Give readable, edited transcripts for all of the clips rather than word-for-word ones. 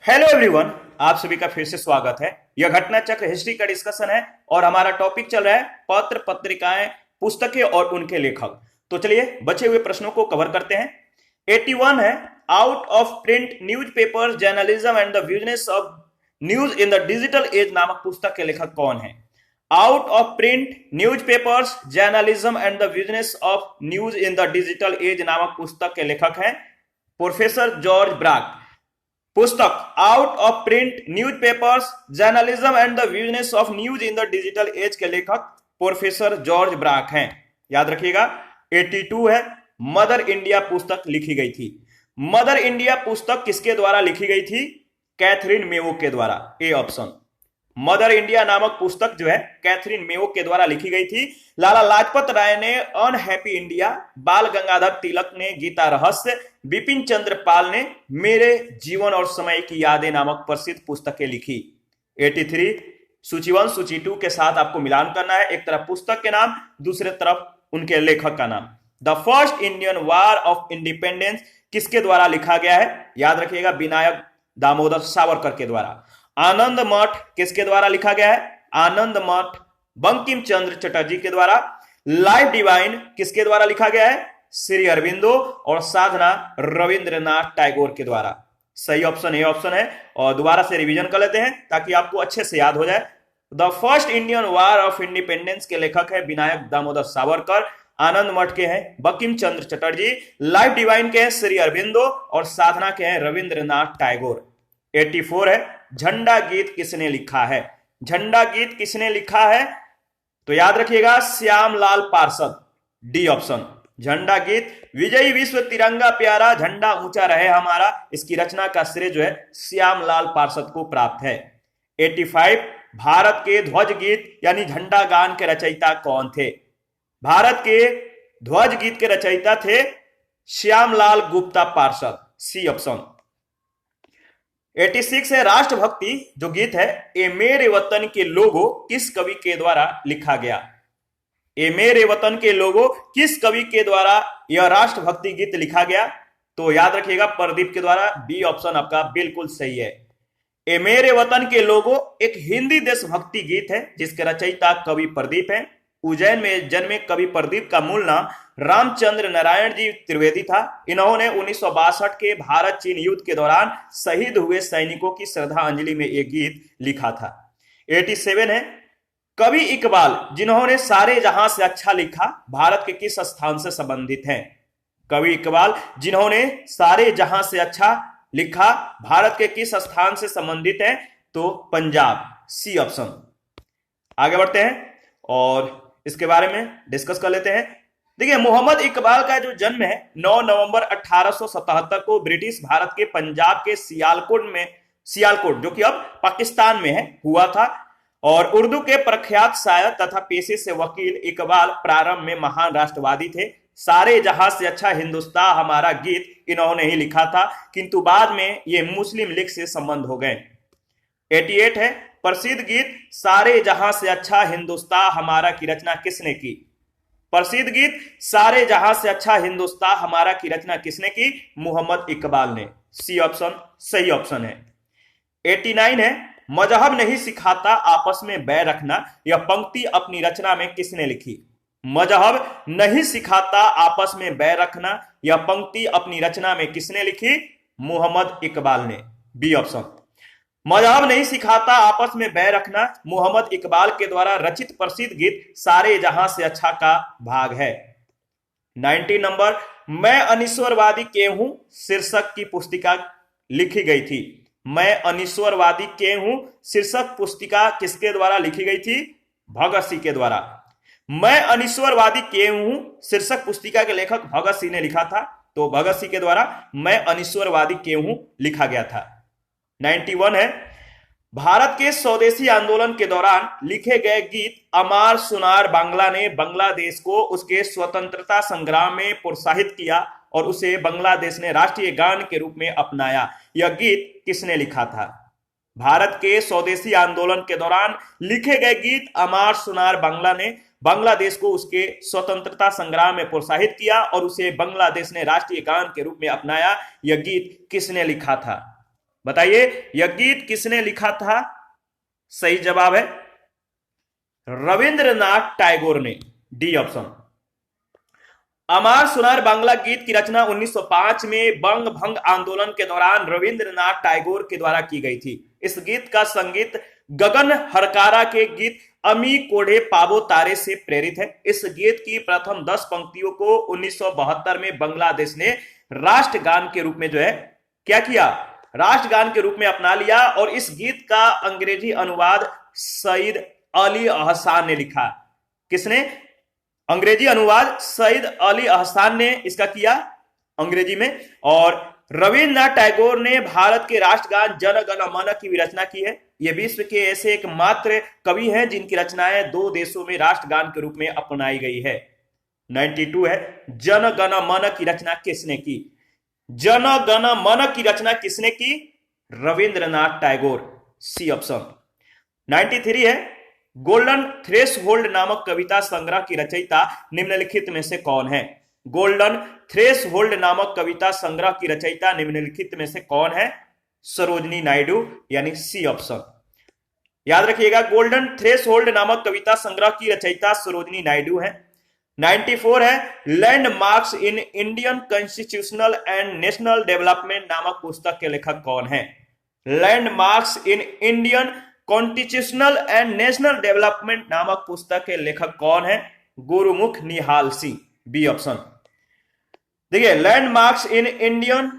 Hello everyone, आप सभी का फिर से स्वागत है। यह घटना चक्र हिस्ट्री का डिस्कशन है और हमारा टॉपिक चल रहा है पत्र पत्रिकाएं, पुस्तकें और उनके लेखक। तो चलिए बचे हुए प्रश्नों को कवर करते हैं। 81 है, out of print newspapers journalism and the business of news in the digital age नामक पुस्तक के लेखक कौन है? Out of print newspapers journalism and the business of news in the digital age नामक पुस्तक के लेखक हैं प्रोफेसर जॉर्ज ब्राक। पुस्तक out of print newspapers journalism and the business of news in the digital age के लेखक professor George Barack हैं। याद रखिएगा। 82 है, मदर इंडिया पुस्तक लिखी गई थी। मदर इंडिया पुस्तक किसके द्वारा लिखी गई थी? कैथरीन मेवो के द्वारा। A option. मदर इंडिया नामक पुस्तक जो है कैथरीन मेवो के द्वारा लिखी गई थी। लाला लाजपत राय ने अनहैप्पी इंडिया, बाल गंगाधर तिलक ने गीता रहस्य, बिपिन चंद्र पाल ने मेरे जीवन और समय की यादें नामक प्रसिद्ध पुस्तकें लिखी। 83 सूची 1 सूची 2 के साथ आपको मिलान करना है। एक तरफ पुस्तक के नाम, दूसरे तरफ उनके लेखक का नाम। The first Indian war of independence किसके द्वारा लिखा गया है? याद रखिएगा, विनायक दामोदर सावरकर के द्वारा। आनंद मठ किसके द्वारा लिखा गया है? आनंद मठ बंकिम चंद्र चटर्जी के द्वारा। लाइफ डिवाइन किसके द्वारा लिखा गया है? श्री अरविंदो और साधना रविंद्रनाथ टैगोर के द्वारा। सही ऑप्शन ए ऑप्शन है। और दोबारा से रिवीजन कर लेते हैं ताकि आपको अच्छे से याद हो जाए। The first Indian war of independence के लेखक है विनायक दामोदर सावरकर। आनंद मठ के हैं बंकिम चंद्र चटर्जी। लाइफ डिवाइन के हैं श्री अरविंदो और साधना के हैं रविंद्रनाथ टैगोर। 84 है, झंडा गीत किसने लिखा है? झंडा गीत किसने लिखा है? तो याद रखिएगा, श्यामलाल पार्षद। D option. झंडा गीत विजयी विश्व तिरंगा प्यारा, झंडा ऊंचा रहे हमारा, इसकी रचना का श्रेय जो है श्यामलाल पार्षद को प्राप्त है। 85 भारत के ध्वज गीत यानी झंडा गान के रचयिता कौन थे? भारत के ध्वज गीत के रचयिता थे श्यामलाल गुप्ता पार्षद। C option. 86 है, राष्ट्रभक्ति जो गीत है ए मेरे वतन के लोगो किस कवि के द्वारा लिखा गया? ए मेरे वतन के लोगो किस कवि के द्वारा यह राष्ट्रभक्ति गीत लिखा गया? तो याद रखिएगा, प्रदीप के द्वारा। बी ऑप्शन आपका बिल्कुल सही है। ए मेरे वतन के लोगो एक हिंदी देशभक्ति गीत है जिसके रचयिता कवि प्रदीप हैं। उज्जैन में जन्मे कवि प्रदीप का मूल नाम रामचंद्र नारायण जी त्रिवेदी था। इन्होंने 1962 के भारत चीन युद्ध के दौरान शहीद हुए सैनिकों की श्रद्धांजलि में एक गीत लिखा था। 87 है, कवि इकबाल जिन्होंने सारे जहां से अच्छा लिखा भारत के किस स्थान से संबंधित हैं? कवि इकबाल जिन्होंने सारे जहां से अच्छा लिखा भारत के किस स्थान से संबंधित हैं? तो पंजाब। C option. आगे बढ़ते हैं और इसके बारे में डिस्कस कर लेते हैं। देखिए, मोहम्मद इकबाल का जो जन्म है 9 नवंबर 1877 को ब्रिटिश भारत के पंजाब के सियालकोट जो कि अब पाकिस्तान में है हुआ था। और उर्दू के प्रख्यात शायर तथा पेशे से वकील इकबाल प्रारंभ में महान राष्ट्रवादी थे। सारे जहां से अच्छा हिंदुस्तान हमारा गीत इन्होंने ही लिखा था, किंतु बाद में ये मुस्लिम लीग से संबंध हो गए। 88 है, प्रसिद्ध गीत सारे जहां से अच्छा हिंदुस्तान हमारा की रचना किसने की? प्रसिद्ध गीत सारे जहां से अच्छा हिंदुस्तान हमारा की रचना किसने की? मोहम्मद इकबाल ने। सी ऑप्शन सही ऑप्शन है। 89 है, मजहब नहीं सिखाता आपस में बैर रखना, यह पंक्ति अपनी रचना में किसने लिखी? मजहब नहीं सिखाता आपस में बैर रखना, यह पंक्ति अपनी रचना में किसने लिखी? मोहम्मद इकबाल ने। B option. मजहब नहीं सिखाता आपस में बैर रखना मोहम्मद इकबाल के द्वारा रचित प्रसिद्ध गीत सारे जहां से अच्छा का भाग है। 90 नंबर, मैं अनिश्वरवादी क्यों हूं शीर्षक की पुस्तिका लिखी गई थी। मैं अनिश्वरवादी क्यों हूं शीर्षक पुस्तिका किसके द्वारा लिखी गई थी? भगत सिंह के द्वारा। मैं अनिश्वरवादी क्यों हूं शीर्षक पुस्तिका के लेखक भगत सिंह ने लिखा था। तो भगत सिंह के द्वारा मैं अनिश्वरवादी क्यों हूं लिखा गया था। 91 है, भारत के स्वदेशी आंदोलन के दौरान लिखे गए गीत अमार सुनार बांग्ला ने बांग्लादेश को उसके स्वतंत्रता संग्राम में प्रोत्साहित किया और उसे बांग्लादेश ने राष्ट्रीय गान के रूप में अपनाया। यह गीत किसने लिखा था? भारत के स्वदेशी आंदोलन के दौरान लिखे गए गीत अमार सुनार बांग्ला ने बांग्लादेश को उसके स्वतंत्रता संग्राम में प्रोत्साहित किया और उसे बांग्लादेश ने राष्ट्रीय गान के रूप में अपनाया। यह गीत किसने लिखा था? बताइए यह गीत किसने लिखा था? सही जवाब है रविंद्रनाथ टैगोर ने, डी ऑप्शन। अमार सुनार बांग्ला गीत की रचना 1905 में बंग भंग आंदोलन के दौरान रविंद्रनाथ टैगोर के द्वारा की गई थी। इस गीत का संगीत गगन हरकारा के गीत अमी कोढ़े पाबो तारे से प्रेरित है। इस गीत की प्रथम 10 पंक्तियों को 1972 में बांग्लादेश ने राष्ट्रगान के रूप में जो है क्या किया, राष्ट्रगान के रूप में अपना लिया। और इस गीत का अंग्रेजी अनुवाद सईद अली अहसान ने लिखा। किसने? अंग्रेजी अनुवाद सईद अली अहसान ने इसका किया अंग्रेजी में। और रविंद्रनाथ टैगोर ने भारत के राष्ट्रगान जन गण मन की भी रचना की है। ये विश्व के ऐसे एकमात्र कवि हैं जिनकी रचनाएं 2 देशों में राष्ट्रगान के रूप में अपनाई गई है। 92 है जन गण मन की रचना किसने की? जन गण मन की रचना किसने की? Rabindranath Tagore, C option. 93 है गोल्डन थ्रेशहोल्ड नामक कविता संग्रह की रचयिता निम्नलिखित में से कौन है? गोल्डन थ्रेशहोल्ड नामक कविता संग्रह की रचयिता निम्नलिखित में से कौन है? सरोजनी नायडू, यानी सी ऑप्शन। याद रखिएगा गोल्डन थ्रेशहोल्ड नामक कविता संग्रह की रचयिता सरोजनी नायडू है। 94 है landmarks in Indian constitutional and national development नामक पुस्तक के लेखक कौन है? Landmarks in Indian constitutional and national development नामक पुस्तक के लेखक कौन है? गुरुमुख निहाल सिंह, बी ऑप्शन। देखिए landmarks in Indian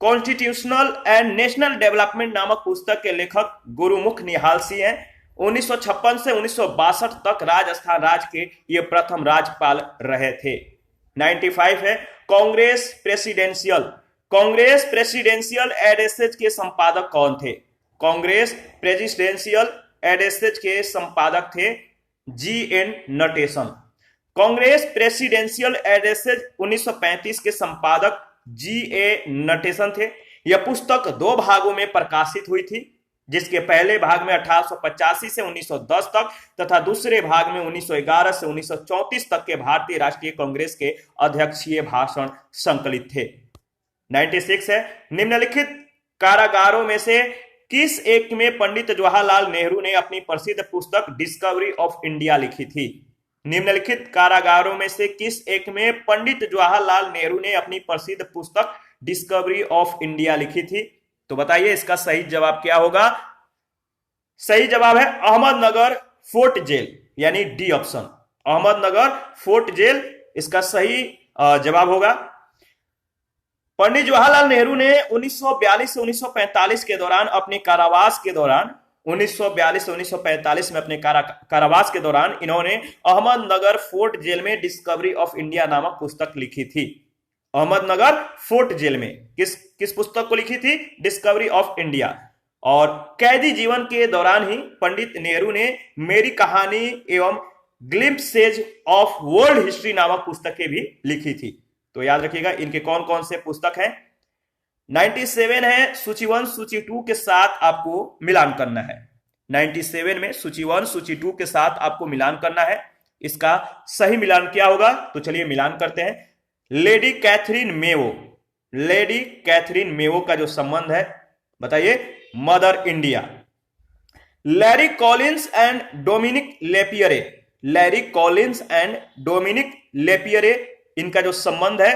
constitutional and national development नामक पुस्तक के लेखक गुरुमुख निहाल सिंह हैं। 1956 से 1962 तक राजस्थान राज्य के ये प्रथम राज्यपाल रहे थे। 95 है कांग्रेस प्रेसिडेंशियल एड्रेसेज के संपादक कौन थे? कांग्रेस प्रेसिडेंशियल एड्रेसेज के संपादक थे GN. Natesan. Congress presidential addresses 1935 के संपादक जी.ए. नटेशन थे। यह पुस्तक 2 भागों में प्रकाशित हुई थी, जिसके पहले भाग में 1885 से 1910 तक तथा दूसरे भाग में 1911 से 1934 तक के भारतीय राष्ट्रीय कांग्रेस के अध्यक्षीय भाषण संकलित थे। 96 है निम्नलिखित कारागारों में से किस एक में पंडित जवाहरलाल नेहरू ने अपनी प्रसिद्ध पुस्तक डिस्कवरी ऑफ इंडिया लिखी थी? निम्नलिखित कारागारों में से किस एक में पंडित जवाहरलाल नेहरू ने अपनी प्रसिद्ध पुस्तक डिस्कवरी ऑफ इंडिया लिखी थी? तो बताइए इसका सही जवाब क्या होगा? सही जवाब है अहमदनगर फोर्ट जेल, यानी D option. Ahmednagar fort jail इसका सही जवाब होगा। पंडित जवाहरलाल नेहरू ने 1942 से 1945 के दौरान अपने कारावास के दौरान 1942 से 1945 में अपने कारावास के दौरान इन्होंने अहमदनगर फोर्ट जेल में डिस्कवरी ऑफ इंडिया नामक पुस्तक लिखी थी। अहमदनगर फोर्ट जेल में किस पुस्तक को लिखी थी? Discovery of India. और कैदी जीवन के दौरान ही पंडित नेहरू ने मेरी कहानी एवं ग्लिम्पसेज ऑफ वर्ल्ड हिस्ट्री नामक पुस्तकें भी लिखी थी। तो याद रखिएगा इनके कौन कौन से पुस्तक हैं। 97 है सूची 1 सूची 2 के साथ आपको मिलान करना है। 97 में सूची 1 सूची 2 के साथ आपको मिलान करना है। इसका सही मिलान क्या होगा? तो चलिए मिलान करते हैं। लेडी कैथरीन मेवो का जो संबंध है बताइए, mother India. Larry Collins and Dominique Lapierre इनका जो संबंध है,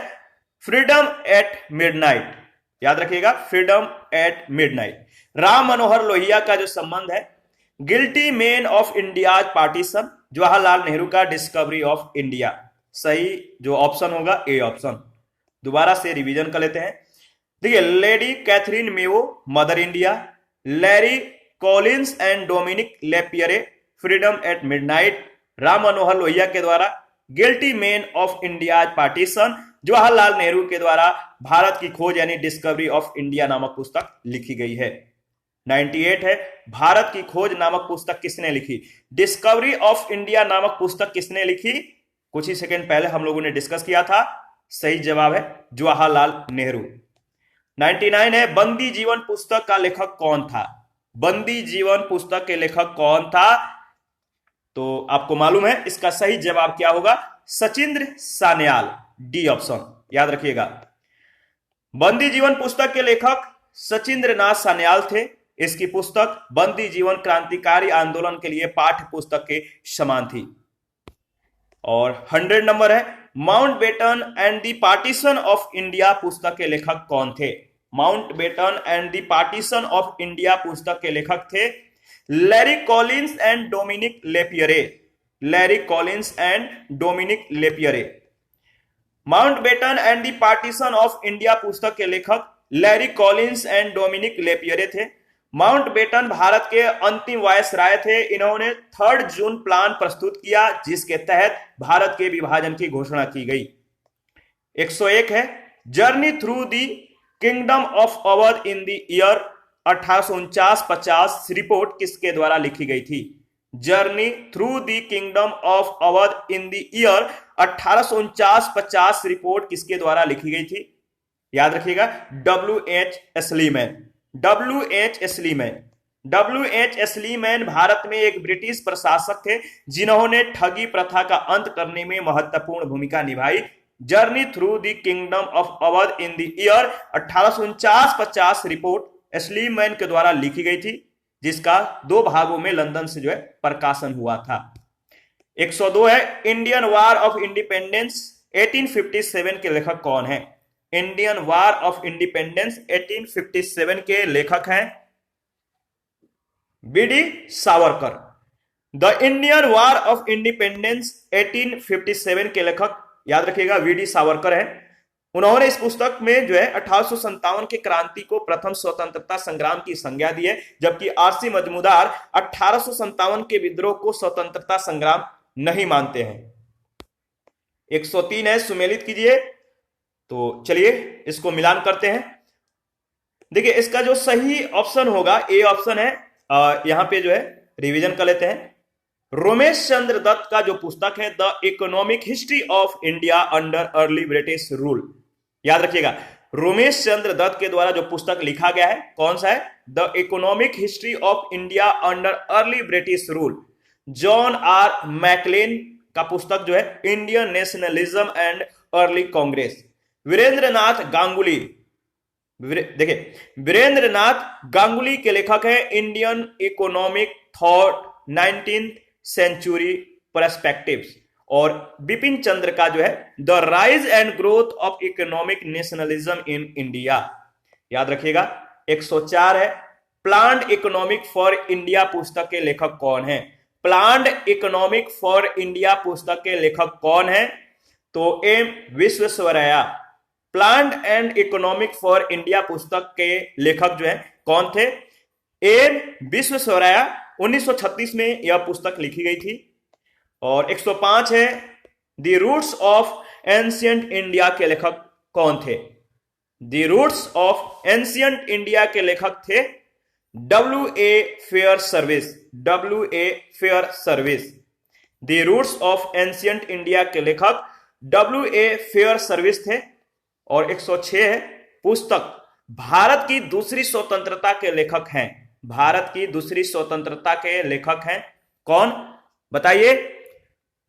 फ्रीडम एट मिडनाइट। याद रखिएगा freedom at midnight. Ram Manohar Lohia का जो संबंध है, guilty man of India partition. Jawaharlal Nehru का डिस्कवरी ऑफ इंडिया। सही जो ऑप्शन होगा ए ऑप्शन। दोबारा से रिवीजन कर लेते हैं। देखिए lady Katherine Mayo mother India, Larry Collins and Dominique Lapierre freedom at midnight, Ram Manohar Lohia के द्वारा guilty man of India partition, Jawaharlal Nehru के द्वारा भारत की खोज यानी डिस्कवरी ऑफ इंडिया नामक पुस्तक लिखी गई है। 98 है भारत की खोज नामक पुस्तक किसने लिखी? डिस्कवरी ऑफ इंडिया नामक पुस्तक किसने लिखी? कुछ ही सेकंड पहले हम लोगों ने डिस्कस किया था। सही जवाब है जवाहरलाल नेहरू। 99 है बंदी जीवन पुस्तक का लेखक कौन था? बंदी जीवन पुस्तक के लेखक कौन था? तो आपको मालूम है इसका सही जवाब क्या होगा? Sachindra Sanyal, D option. याद रखिएगा बंदी जीवन पुस्तक के लेखक सचिंद्रनाथ सान्याल थे। इसकी पुस्तक बंदी जीवन क्रांतिकारी आंदोलन के लिए पाठ्य पुस्तक के समान थी। और 100 नंबर है, Mountbatten and the partition of India पुस्तक के लेखक कौन थे? Mountbatten and the partition of India पुस्तक के लेखक थे Larry Collins and Dominique Lapierre. Larry Collins and Dominique Lapierre. Mountbatten and the partition of India पुस्तक के लेखक Larry Collins and Dominique Lapierre थे। माउंटबेटन भारत के अंतिम वायसराय थे। इन्होंने 3 जून प्लान प्रस्तुत किया जिसके तहत भारत के विभाजन की घोषणा की गई। 101 है, journey through the kingdom of Awadh in the year 1849-50 report किसके द्वारा लिखी गई थी? Journey through the kingdom of Awadh in the year 1849-50 report किसके द्वारा लिखी गई थी? याद रखिएगा, W.H. एस्लीमैन। W.H. एस्लीमैन। W.H. एस्लीमैन भारत में एक ब्रिटिश प्रशासक थे जिन्होंने ठगी प्रथा का अंत करने में महत्वपूर्ण भूमिका निभाई। Journey through the kingdom of Awadh in the year 1849-50 report Sleeman के द्वारा लिखी गई थी जिसका 2 भागों में लंदन से जो है प्रकाशन हुआ था। 102 है, इंडियन वार ऑफ इंडिपेंडेंस 1857 के लेखक कौन है? इंडियन वार ऑफ इंडिपेंडेंस 1857 के लेखक हैं BD. Savarkar. The Indian war of independence 1857 के लेखक याद रखिएगा वी.डी. सावरकर है। उन्होंने इस पुस्तक में जो है 1857 के क्रांति को प्रथम स्वतंत्रता संग्राम की संज्ञा दी है, जबकि आर.सी. मजूमदार 1857 के विद्रोह को स्वतंत्रता संग्राम नहीं मानते हैं। 103 है, सुमेलित कीजिए। तो चलिए इसको मिलान करते हैं। देखिए इसका जो सही ऑप्शन होगा ए ऑप्शन है। यहां पे जो है रिवीजन कर लेते हैं। रोमेश चंद्र दत्त का जो पुस्तक है the economic history of India under early British rule, याद रखिएगा रोमेश चंद्र दत्त के द्वारा जो पुस्तक लिखा गया है कौन सा है? The economic history of India under early British rule. John R McLane का पुस्तक जो है Indian nationalism and early Congress. Virendranath Ganguly, देखिए वीरेंद्रनाथ गांगुली के लेखक है Indian economic thought 19th century perspectives. और बिपिन चंद्र का जो है the rise and growth of economic nationalism in India, याद रखिएगा। 104 है, प्लान्ड इकोनॉमिक फॉर इंडिया पुस्तक के लेखक कौन है? प्लान्ड इकोनॉमिक फॉर इंडिया पुस्तक के लेखक कौन है? तो M Visvesvaraya. Planned and economic for India पुस्तक के लेखक जो है कौन थे? एम विश्वेश्वरैया। 1936 में यह पुस्तक लिखी गई थी। और 105 है, the roots of ancient India के लेखक कौन थे? The roots of ancient India के लेखक थे W.A. Fairservis. W.A. Fairservis. The roots of ancient India के लेखक W.A. फेयर सर्विस थे। और 106 है, पुस्तक भारत की दूसरी स्वतंत्रता के लेखक हैं। भारत की दूसरी स्वतंत्रता के लेखक हैं कौन? बताइए।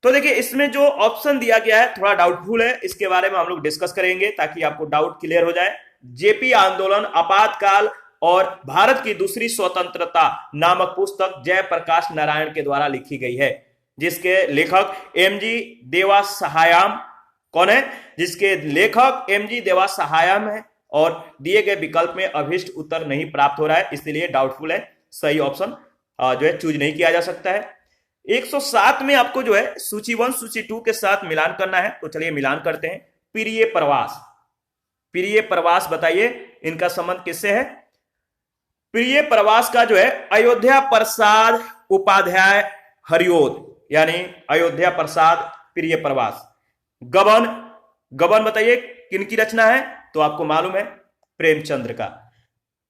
तो देखिए इसमें जो ऑप्शन दिया गया है थोड़ा डाउटफुल है, इसके बारे में हम लोग डिस्कस करेंगे ताकि आपको डाउट क्लियर हो जाए। जेपी आंदोलन, आपातकाल और भारत की दूसरी स्वतंत्रता नामक पुस्तक जयप्रकाश नारायण के द्वारा लिखी गई है, जिसके लेखक एमजी देवा सहायम कौन है? जिसके लेखक एमजी देवा सहायम है। और दिए गए विकल्प में अभिष्ट उत्तर नहीं प्राप्त हो रहा है, इसलिए डाउटफुल है। सही ऑप्शन जो है चूज नहीं किया जा सकता है। 107 में आपको जो है सूची 1 सूची 2 के साथ मिलान करना है। तो चलिए मिलान करते हैं। प्रिय प्रवास, प्रिय प्रवास बताइए इनका संबंध किससे है? प्रिय प्रवास का जो है अयोध्या प्रसाद उपाध्याय हरिओद, यानी अयोध्या प्रसाद प्रिय प्रवास। गबन, गबन बताइए किनकी रचना है? तो आपको मालूम है प्रेमचंद्र का।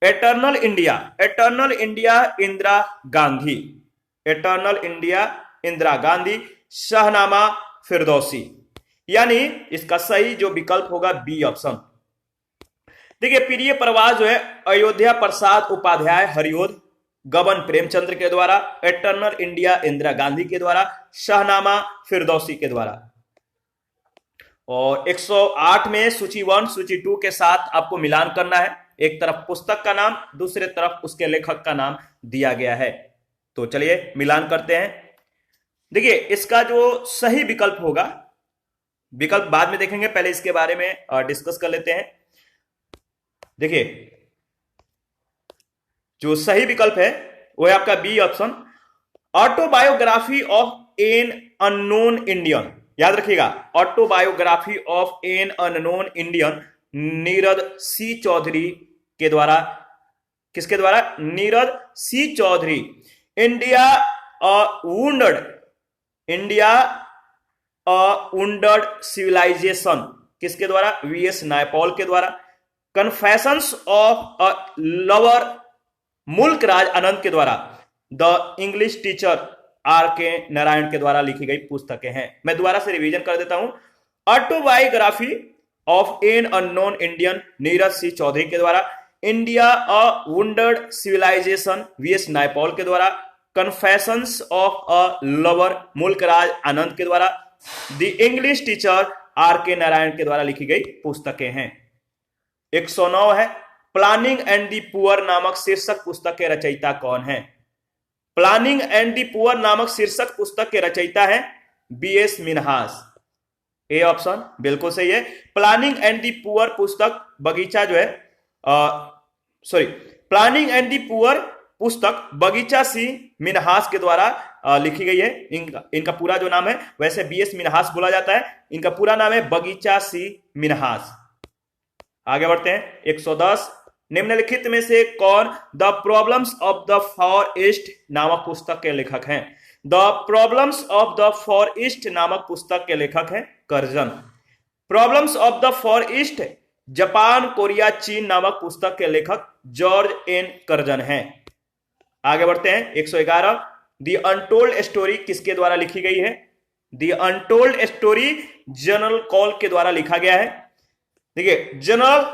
Eternal India, eternal India Indira Gandhi. Eternal India Indira Gandhi. Shahnameh Firdausi, यानी इसका सही जो विकल्प होगा बी ऑप्शन। देखिए प्रिय प्रवास जो है अयोध्या प्रसाद उपाध्याय हरिओद, गबन प्रेमचंद्र के द्वारा, एटर्नल इंडिया इंदिरा गांधी के द्वारा, शाहनामा फिरदौसी के द्वारा। और 108 में सूची 1 सूची 2 के साथ आपको मिलान करना है। एक तरफ पुस्तक का नाम, दूसरे तरफ उसके लेखक का नाम दिया गया है। तो चलिए मिलान करते हैं। देखिए इसका जो सही विकल्प होगा, विकल्प बाद में देखेंगे, पहले इसके बारे में डिस्कस कर लेते हैं। देखिए जो सही विकल्प है वो है आपका B option, autobiography of an unknown Indian. याद रखिएगा, autobiography of an unknown Indian, Nirad C Chaudhuri के द्वारा। किसके द्वारा? Nirad C Chaudhuri. India wounded, India wounded civilisation, किसके द्वारा? वीएस नायपॉल के द्वारा। कन्फेशंस ऑफ अ लवर, मुल्क राज आनंद के द्वारा। द इंग्लिश टीचर, आर के नारायण के द्वारा लिखी गई पुस्तकें हैं। मैं दोबारा से रिवीजन कर देता हूं। Autobiography of an unknown Indian, Neeraj C Chaudhuri के द्वारा। India a wounded civilisation, V S Naipaul के द्वारा। कन्फेशंस ऑफ अ लवर, मुल्क राज आनंद के द्वारा। द इंग्लिश टीचर, आर के नारायण के द्वारा लिखी गई पुस्तकें हैं। 109 है, प्लानिंग एंड दी पुअर नामक शीर्षक पुस्तक के रचयिता कौन है? प्लानिंग एंड दी पुअर नामक शीर्षक पुस्तक के रचयिता है बीएस मिन्हास। ए ऑप्शन बिल्कुल सही है। प्लानिंग एंड दी पुअर पुस्तक बगीचा जो है, sorry, planning and the poor पुस्तक बगीचा सी मिन्हास के द्वारा लिखी गई है। इनका पूरा जो नाम है, वैसे बीएस मिन्हास बोला जाता है, इनका पूरा नाम है बगीचा सी मिन्हास। आगे बढ़ते हैं। 110, निम्नलिखित में से कौन the problems of the for east नामक पुस्तक के लेखक हैं? The problems of the for east नामक पुस्तक के लेखक हैं Curzon. Problems of the for east, Japan Korea चीन नामक पुस्तक के लेखक जॉर्ज एन कर्जन हैं। आगे बढ़ते हैं। 111, द अनटोल्ड स्टोरी किसके द्वारा लिखी गई है? The untold story general call के द्वारा लिखा गया है। देखिए जनरल,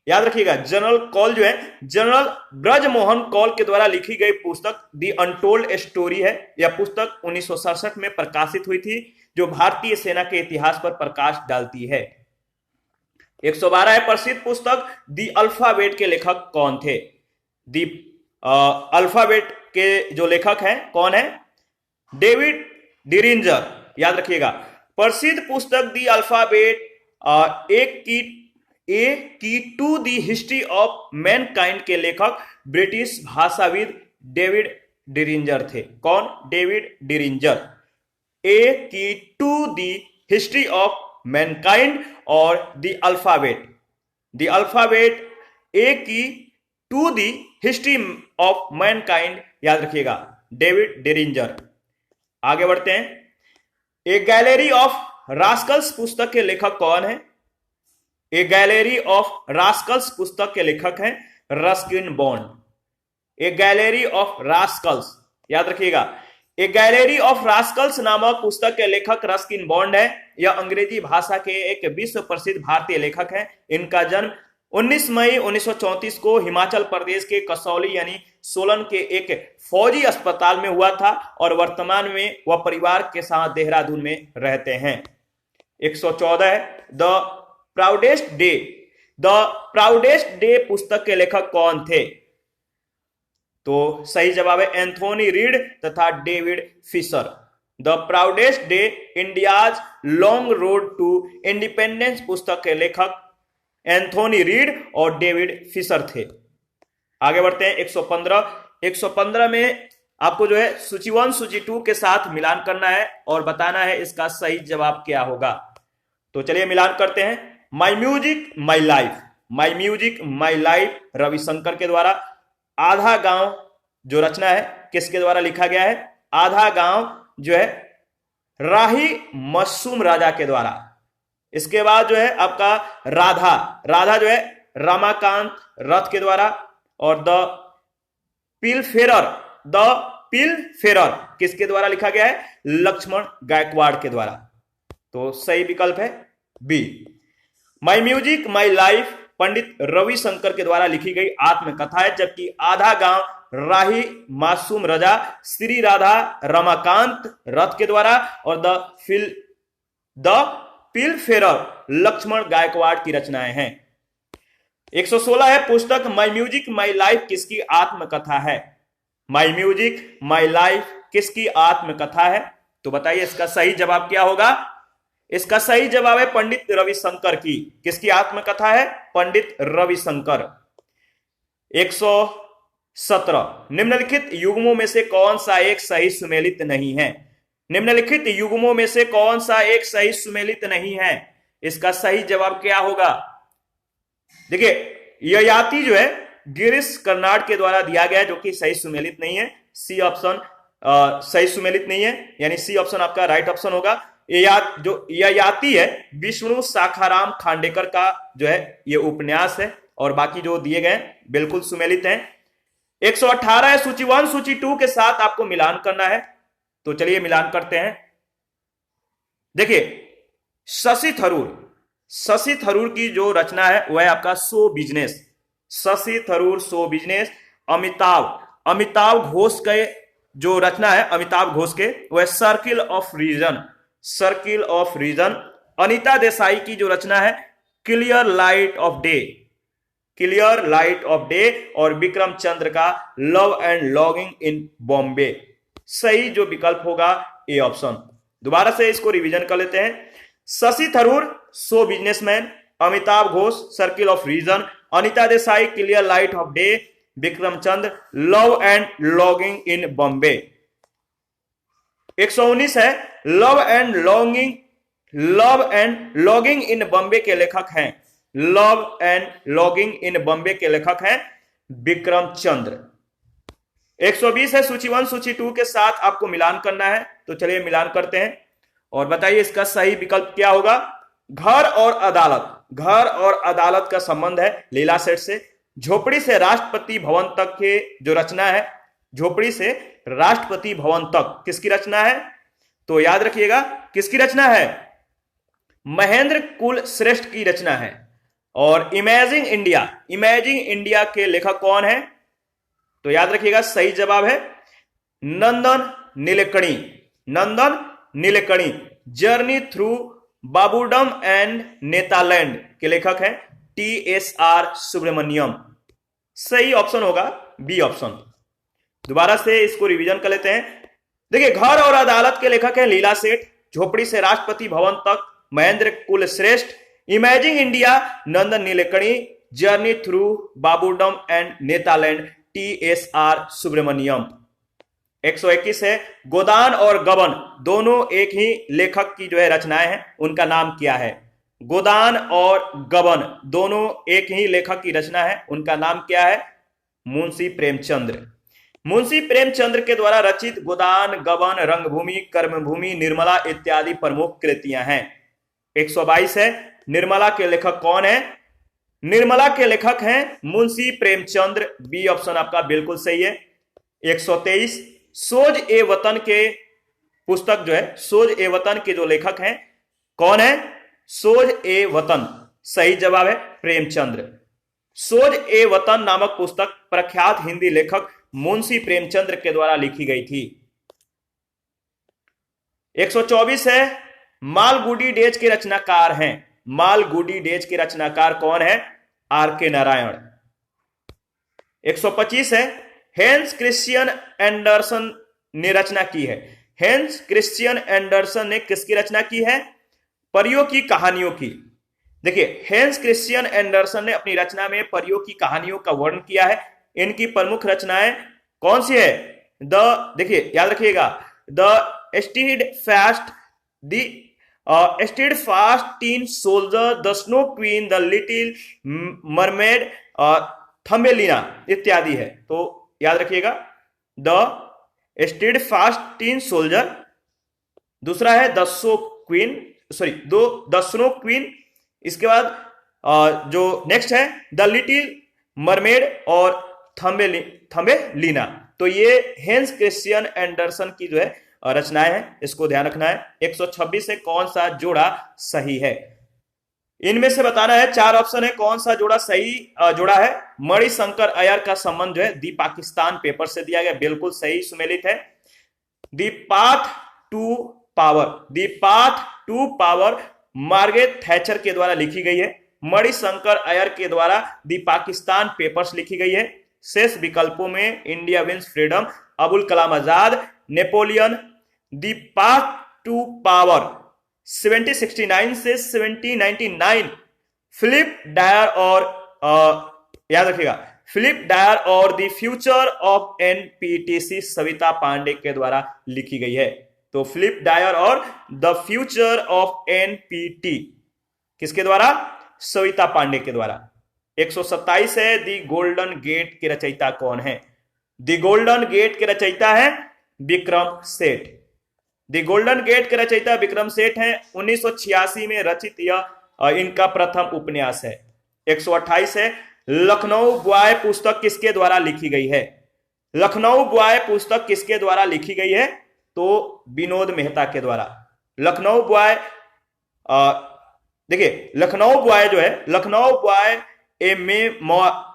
याद रखिएगा, जनरल कॉल जो है, जनरल ब्रजमोहन कॉल के द्वारा लिखी गई पुस्तक दी अनटोल्ड स्टोरी है। यह पुस्तक 1967 में प्रकाशित हुई थी, जो भारतीय सेना के इतिहास पर प्रकाश डालती है। 112 है, प्रसिद्ध पुस्तक दी अल्फाबेट के लेखक कौन थे? दी अल्फाबेट के जो लेखक हैं कौन है? David Diringer. याद रखिएगा, प्रसिद्ध पुस्तक the alphabet a key to the history of mankind के लेखक ब्रिटिश भाषाविद डेविड डिरिंजर थे। कौन? David Diringer. A key to the history of mankind और the alphabet, the alphabet a key to the history of mankind, याद रखिएगा, David डिरिंजर। आगे बढ़ते हैं। ए गैलरी ऑफ रास्कल्स पुस्तक के लेखक कौन है? ए गैलरी ऑफ रास्कल्स पुस्तक के लेखक हैं Ruskin bond. A gallery of Rascals, याद रखिएगा, ए गैलरी ऑफ रास्कल्स नामक पुस्तक के लेखक रस्किन बॉन्ड है। यह अंग्रेजी भाषा के एक विश्व प्रसिद्ध भारतीय लेखक हैं। इनका जन्म 19 मई 1934 को हिमाचल प्रदेश के कसौली यानी सोलन के एक फौजी अस्पताल में हुआ था और वर्तमान में वह परिवार के साथ देहरादून में रहते हैं। 114 है, the proudest day, the proudest day पुस्तक के लेखक कौन थे? तो सही जवाब है एंथोनी रीड तथा David Fisher. The proudest day, India's long road to independence पुस्तक के लेखक एंथोनी रीड और डेविड फिशर थे। आगे बढ़ते हैं। 115 में आपको जो है सूची 1 सूची 2 के साथ मिलान करना है और बताना है इसका सही जवाब क्या होगा। तो चलिए मिलान करते हैं। My music my life, my music my life Ravi Shankar के द्वारा। आधा गांव जो रचना है किसके द्वारा लिखा गया है? आधा गांव जो है राही मशरूम राजा के द्वारा। इसके बाद जो है आपका राधा, राधा जो है रमाकांत रथ के द्वारा। और द पिलफेरर, द पिलफेरर किसके द्वारा लिखा गया है? लक्ष्मण गायकवाड़ के द्वारा। तो सही विकल्प है B. My music my life Pandit Ravi Shankar के द्वारा लिखी गई आत्मकथा है, जबकि आधा गांव राही मासूम रजा श्री राधा रमाकांत रथ के द्वारा और द पिलफेरर लक्ष्मण गायकवाड़ की रचनाएं हैं। 116 है पुस्तक माई म्यूजिक माई लाइफ किसकी आत्मकथा है? माई म्यूजिक माई लाइफ किसकी आत्मकथा है? तो बताइए इसका सही जवाब क्या होगा? इसका सही जवाब है पंडित रविशंकर की। किसकी आत्मकथा है? पंडित रविशंकर। 117 निम्नलिखित युग्मों में से कौन सा एक सही सुमेलित नहीं है? निम्नलिखित युग्मों में से कौन सा एक सही सुमेलित नहीं है? इसका सही जवाब क्या होगा? देखिए ययाति जो है गिरीश कर्नाड के द्वारा दिया गया है, जो कि सही सुमेलित नहीं है। सी ऑप्शन सही सुमेलित नहीं है, यानी सी ऑप्शन आपका राइट ऑप्शन होगा। जो ययाति है विष्णु शाखाराम खांडेकर का जो है ये उपन्यास है, और बाकी जो दिए गए बिल्कुल सुमेलित हैं। 118 है सूची 1 सूची 2 के साथ आपको मिलान करना है, तो चलिए मिलान करते हैं। देखिए शशि थरूर की जो रचना है वह है आपका show business. Shashi Tharoor show business. Amitabh Ghosh के जो रचना है अमिताभ घोष के वह circle of reason. Anita Desai की जो रचना है क्लियर लाइट ऑफ डे। और विक्रम चंद्र का love and longing in Bombay. सही जो विकल्प होगा ए ऑप्शन। दोबारा से इसको रिवीजन कर लेते हैं। Shashi Tharoor show businessman, Amitav Ghosh circle of reason, Anita Desai clear light of day, Vikram Chandra love and longing in Bombay. 119 है love and longing in Bombay के लेखक हैं। Love and longing in Bombay के लेखक हैं विक्रम चंद्र। 120 है सूची 1 सूची 2 के साथ आपको मिलान करना है, तो चलिए मिलान करते हैं और बताइए इसका सही विकल्प क्या होगा। घर और अदालत का संबंध है लीला सेठ से। झोपड़ी से राष्ट्रपति भवन तक के जो रचना है, झोपड़ी से राष्ट्रपति भवन तक किसकी रचना है? तो याद रखिएगा किसकी रचना है? महेंद्र कुल श्रेष्ठ की रचना है। और इमेजिंग इंडिया के लेखक कौन है? तो याद रखिएगा सही जवाब है नंदन Nilekani. Journey through Babudom and नेतालैंड के लेखक हैं TSR सुब्रमण्यम। सही ऑप्शन होगा बी ऑप्शन। दोबारा से इसको रिवीजन कर लेते हैं। देखिए घर और अदालत के लेखक हैं लीला सेठ, झोपड़ी से राष्ट्रपति भवन तक Mahendra Kul Shrestha, imaging India Nandan Nilekani, journey through Babudom and Netaland TSR Subramanian. 121 है गोदान और गबन दोनों एक ही लेखक की जो है रचनाएं हैं, उनका नाम क्या है? गोदान और गबन दोनों एक ही लेखक की रचना है, उनका नाम क्या है? मुंशी प्रेमचंद्र के द्वारा रचित गोदान, गबन, रंगभूमि, कर्मभूमि, निर्मला इत्यादि प्रमुख कृतियां हैं। 122 है निर्मला के लेखक कौन है? निर्मला के लेखक हैं मुंशी प्रेमचंद्र। बी ऑप्शन आपका बिल्कुल सही है। 123 सोज ए वतन के पुस्तक जो है सोज ए वतन के जो लेखक हैं कौन है? सोज ए वतन। सही जवाब है प्रेमचंद्र। सोज ए वतन नामक पुस्तक प्रख्यात हिंदी लेखक मुंशी प्रेमचंद्र के द्वारा लिखी गई थी। 124 है मालगुडी डेज के रचनाकार हैं। मालगुडी डेज के रचनाकार कौन है? RK नारायण। 125 है हेंस क्रिश्चियन एंडरसन ने रचना की है। हेंस क्रिश्चियन एंडरसन ने किसकी रचना की है? परियों की कहानियों की। देखिए हेंस क्रिश्चियन एंडरसन ने अपनी रचना में परियों की कहानियों का वर्णन किया है। इनकी प्रमुख रचनाएं कौन सी है? देखिए याद रखिएगा the steadfast tin soldier, the snow queen, the little mermaid, Thumbelina इत्यादि है। तो याद रखिएगा the steadfast tin soldier, दूसरा है द स्नो क्वीन, इसके बाद जो नेक्स्ट है द लिटिल मरमेड और थम्बेलिना। तो ये हेंस क्रिश्चियन एंडरसन की जो है रचनाएं हैं, इसको ध्यान रखना है। 126 से कौन सा जोड़ा सही है? इनमें से बताना है, 4 ऑप्शन है, कौन सा जोड़ा सही जोड़ा है? मणिशंकर अय्यर का संबंध जो है दी पाकिस्तान पेपर से दिया गया, बिल्कुल सही सुमेलित है। The path to power Margaret Thatcher के द्वारा लिखी गई है। मणिशंकर अय्यर के द्वारा दी पाकिस्तान पेपर्स लिखी गई है। शेष विकल्पों में India wins freedom, Abul Kalam Azad, Napoleon, the path to power 1769 से 1799, फिलिप डायर और याद रखिएगा फिलिप डायर और the future of NPTC Savita Pande के द्वारा लिखी गई है। तो फिलिप डायर और द फ्यूचर ऑफ एनपीटी किसके द्वारा? सविता पांडे के द्वारा। 127 है द गोल्डन गेट के रचयिता कौन है? द गोल्डन गेट के रचयिता है Vikram Seth. The golden gate के रचयिता विक्रम सेठ हैं। 1986 में रचित यह इनका प्रथम उपन्यास है। 128 है लखनऊ बॉय पुस्तक किसके द्वारा लिखी गई है? लखनऊ बॉय पुस्तक किसके द्वारा लिखी गई है? तो विनोद मेहता के द्वारा। लखनऊ बॉय देखिए लखनऊ बॉय जो है, लखनऊ बॉय ए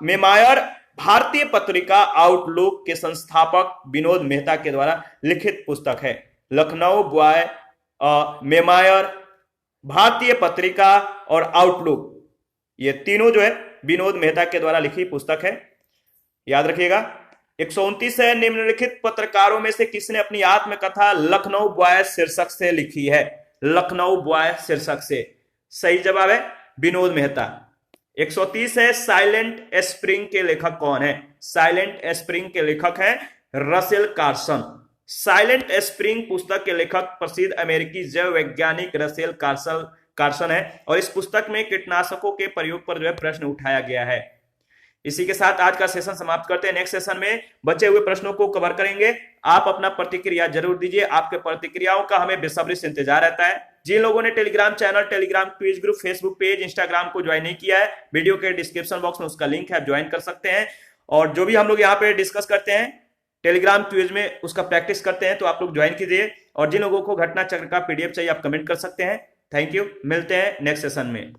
मेमायर भारतीय पत्रिका आउटलुक के संस्थापक विनोद मेहता के द्वारा लिखित पुस्तक है। लखनऊ बॉय, मेमायर, भारतीय पत्रिका और आउटलुक, ये तीनों जो है विनोद मेहता के द्वारा लिखी पुस्तक है, याद रखिएगा। 129 है निम्नलिखित पत्रकारों में से किसने अपनी आत्मकथा लखनऊ बॉय शीर्षक से लिखी है? लखनऊ बॉय शीर्षक से। सही जवाब है विनोद मेहता। 130 है साइलेंट स्प्रिंग के लेखक कौन है? साइलेंट स्प्रिंग के लेखक हैं रसेल कार्सन। साइलेंट स्प्रिंग पुस्तक के लेखक प्रसिद्ध अमेरिकी जैव वैज्ञानिक रसेल कार्सन है और इस पुस्तक में कीटनाशकों के प्रयोग पर जो है प्रश्न उठाया गया है। इसी के साथ आज का सेशन समाप्त करते हैं। नेक्स्ट सेशन में बचे हुए प्रश्नों को कवर करेंगे। आप अपना प्रतिक्रिया जरूर दीजिए, आपके प्रतिक्रियाओं का हमें बेसब्री से इंतजार रहता है। जिन लोगों ने Telegram channel, Telegram quiz group, Facebook page, Instagram को ज्वाइन नहीं किया है, वीडियो के डिस्क्रिप्शन बॉक्स में उसका लिंक है, आप ज्वाइन कर सकते हैं। और जो भी हम लोग यहाँ पे डिस्कस करते हैं टेलीग्राम क्विज में, उसका प्रैक्टिस करते हैं, तो आप लोग ज्वाइन कीजिए। और जिन लोगों को घटना चक्र का पीडीएफ चाहिए आप कमेंट कर सकते हैं। थैंक यू, मिलते हैं नेक्स्ट सेशन में।